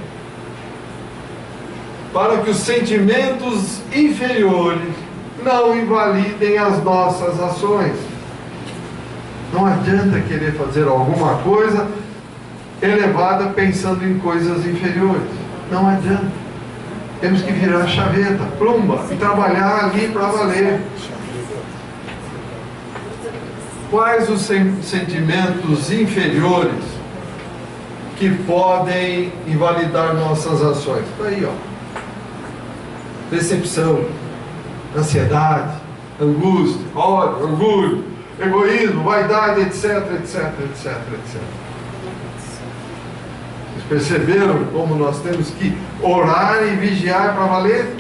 para que os sentimentos inferiores não invalidem as nossas ações. Não adianta querer fazer alguma coisa elevada pensando em coisas inferiores. Não adianta. Temos que virar a chaveta, plumba, e trabalhar ali para valer. Quais os sentimentos inferiores que podem invalidar nossas ações? Está aí, ó. Decepção, ansiedade, angústia, ódio, orgulho, egoísmo, vaidade, etc, etc, etc, etc. Vocês perceberam como nós temos que orar e vigiar para valer?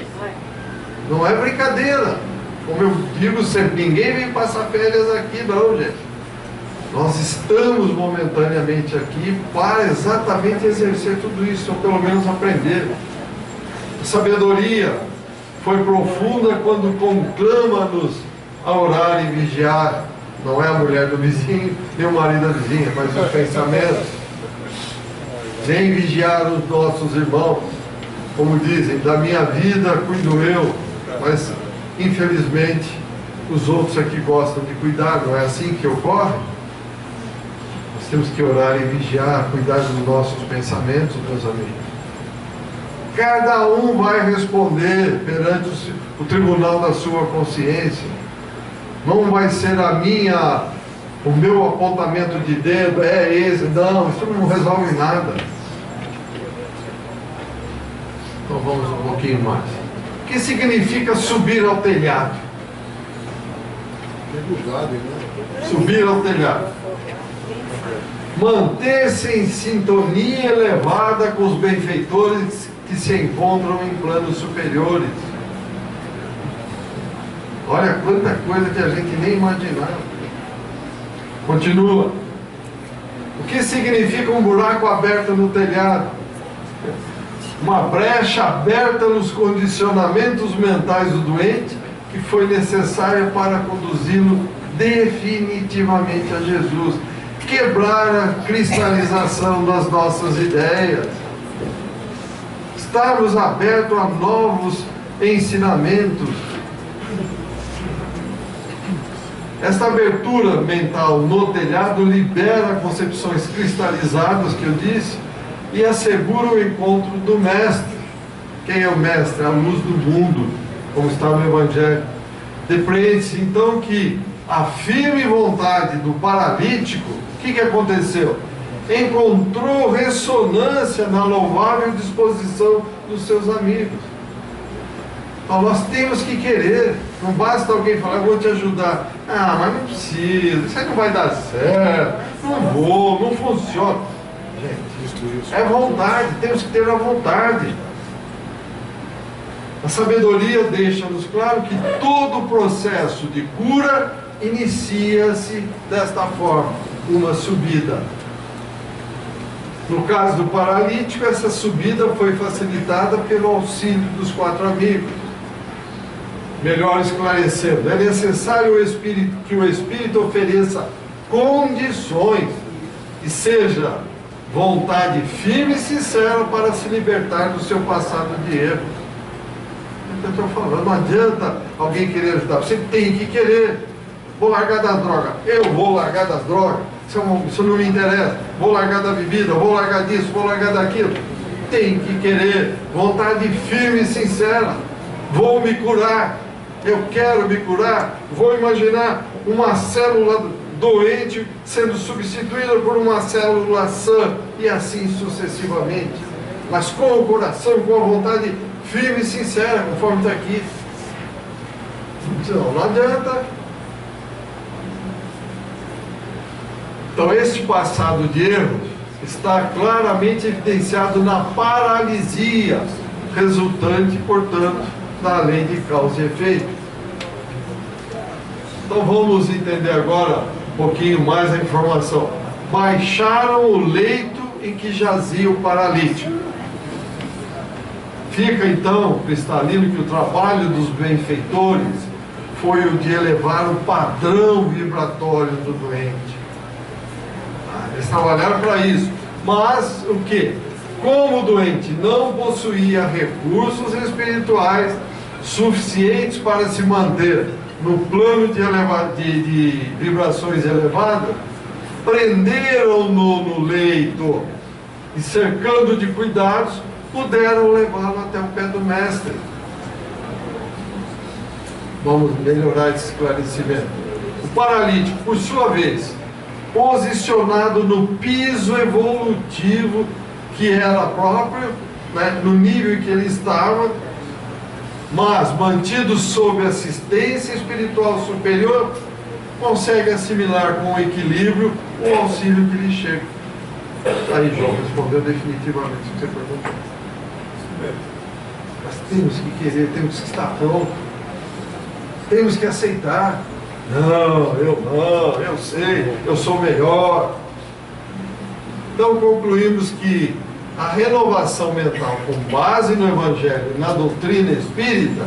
Não é brincadeira. Como eu digo sempre, ninguém vem passar férias aqui não, gente. Nós estamos momentaneamente aqui para exatamente exercer tudo isso, ou pelo menos aprender. A sabedoria foi profunda quando conclama-nos a orar e vigiar. Não é a mulher do vizinho, nem o marido da vizinha, mas os pensamentos. Nem vigiar os nossos irmãos. Como dizem, da minha vida cuido eu, mas infelizmente os outros aqui gostam de cuidar, não é assim que ocorre? Nós temos que orar e vigiar, cuidar dos nossos pensamentos, meus amigos. Cada um vai responder perante o tribunal da sua consciência. Não vai ser o meu apontamento de dedo, é esse, não, isso não resolve nada. Então vamos um pouquinho mais. O que significa subir ao telhado? Subir ao telhado. Manter-se em sintonia elevada com os benfeitores que se encontram em planos superiores. Olha quanta coisa que a gente nem imaginava. Continua. O que significa um buraco aberto no telhado? Uma brecha aberta nos condicionamentos mentais do doente que foi necessária para conduzi-lo definitivamente a Jesus. Quebrar a cristalização das nossas ideias. Estarmos abertos a novos ensinamentos. Esta abertura mental no telhado libera concepções cristalizadas, que eu disse, e assegura o encontro do Mestre. Quem é o Mestre? A luz do mundo, como está no Evangelho. Depreende-se então que a firme vontade do paralítico, o que aconteceu? Encontrou ressonância na louvável disposição dos seus amigos. Então nós temos que querer, não basta alguém falar, eu vou te ajudar. Ah, mas não precisa, isso aí não vai dar certo, não funciona. Gente, é vontade, temos que ter a vontade. A sabedoria deixa-nos claro que todo o processo de cura inicia-se desta forma, uma subida. No caso do paralítico, essa subida foi facilitada pelo auxílio dos 4 amigos. Melhor esclarecendo, é necessário que o Espírito ofereça condições e seja vontade firme e sincera para se libertar do seu passado de erro. Eu estou falando, não adianta alguém querer ajudar, você tem que querer. Vou largar das drogas, eu vou largar das drogas, isso não me interessa, vou largar da bebida, vou largar disso, vou largar daquilo. Tem que querer, vontade firme e sincera. Vou me curar, eu quero me curar. Vou imaginar uma célula doente sendo substituída por uma célula sã e assim sucessivamente, mas com o coração, com a vontade firme e sincera, conforme está aqui. Não adianta. Então este passado de erros está claramente evidenciado na paralisia resultante, portanto, da lei de causa e efeito. Então vamos entender agora um pouquinho mais a informação. Baixaram o leito em que jazia o paralítico. Fica então cristalino que o trabalho dos benfeitores foi o de elevar o padrão vibratório do doente. Eles trabalharam para isso. Mas o que? Como o doente não possuía recursos espirituais suficientes para se manter no plano de vibrações elevadas, prenderam-no no leito e, cercando de cuidados, puderam levá-lo até o pé do Mestre. Vamos melhorar esse esclarecimento. O paralítico, por sua vez, posicionado no piso evolutivo que era próprio, né, no nível em que ele estava, mas mantido sob assistência espiritual superior, consegue assimilar com equilíbrio o auxílio que lhe chega. Aí João respondeu definitivamente o que você perguntou. Mas temos que querer, temos que estar pronto, temos que aceitar. Não, eu sei, eu sou melhor. Então concluímos que a renovação mental com base no Evangelho e na doutrina espírita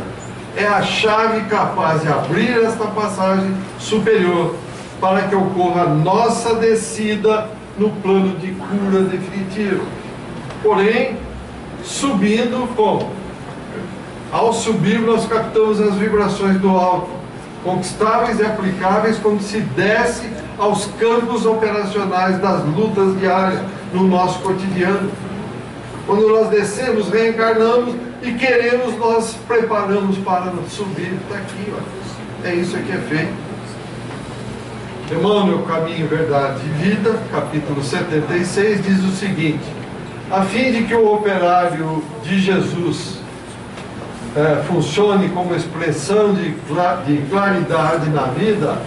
é a chave capaz de abrir esta passagem superior para que ocorra nossa descida no plano de cura definitiva. Porém, subindo como? Ao subir nós captamos as vibrações do alto, conquistáveis e aplicáveis quando se desce aos campos operacionais das lutas diárias no nosso cotidiano. Quando nós descemos, reencarnamos e queremos, nós preparamos para subir. Está aqui, ó. É isso que é feito. Emmanuel, Caminho, Verdade e Vida, capítulo 76, diz o seguinte: a fim de que o operário de Jesus funcione como expressão de claridade na vida,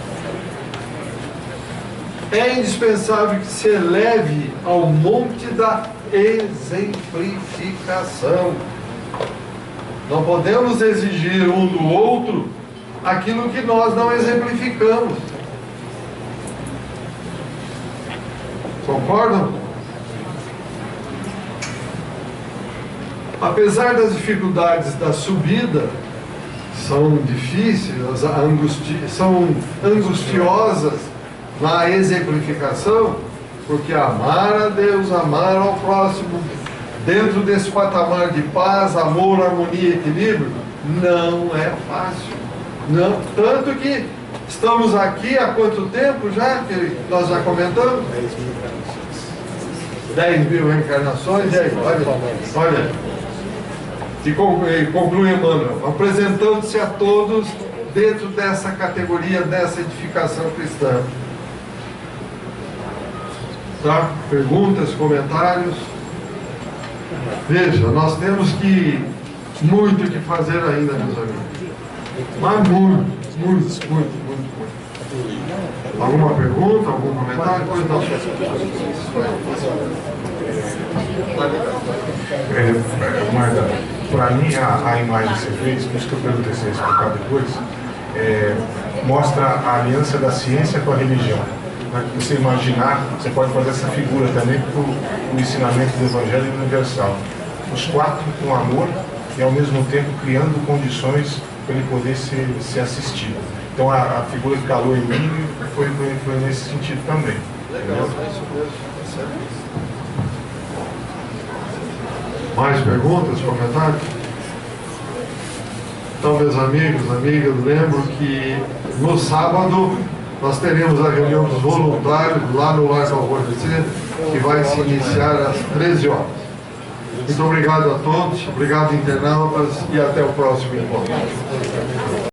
é indispensável que se eleve ao monte da exemplificação. Não podemos exigir um do outro aquilo que nós não exemplificamos. Concordam? Apesar das dificuldades da subida, são difíceis, são angustiosas na exemplificação, porque amar a Deus, amar ao próximo, dentro desse patamar de paz, amor, harmonia e equilíbrio, não é fácil. Não, tanto que estamos aqui há quanto tempo já, que nós já comentamos? 10 mil reencarnações, e aí, olha. E conclui Emmanuel, apresentando-se a todos dentro dessa categoria, dessa edificação cristã. Tá? Perguntas, comentários? Veja, nós temos muito que fazer ainda, meus amigos. Mas muito. Alguma pergunta, algum comentário? Pois não. Marta, para mim a imagem que você fez, por isso que eu perguntei se você explicar depois, mostra a aliança da ciência com a religião. Você imaginar, você pode fazer essa figura também para o ensinamento do Evangelho Universal. Os quatro com amor e ao mesmo tempo criando condições para ele poder ser assistido. Então a figura que calou em mim foi nesse sentido também. Entendeu? Mais perguntas, comentários? Então, meus amigos, amigas, lembro que no sábado nós teremos a reunião dos voluntários lá no Lar Alvorecer, que vai se iniciar às 13 horas. Muito obrigado a todos, obrigado internautas e até o próximo encontro.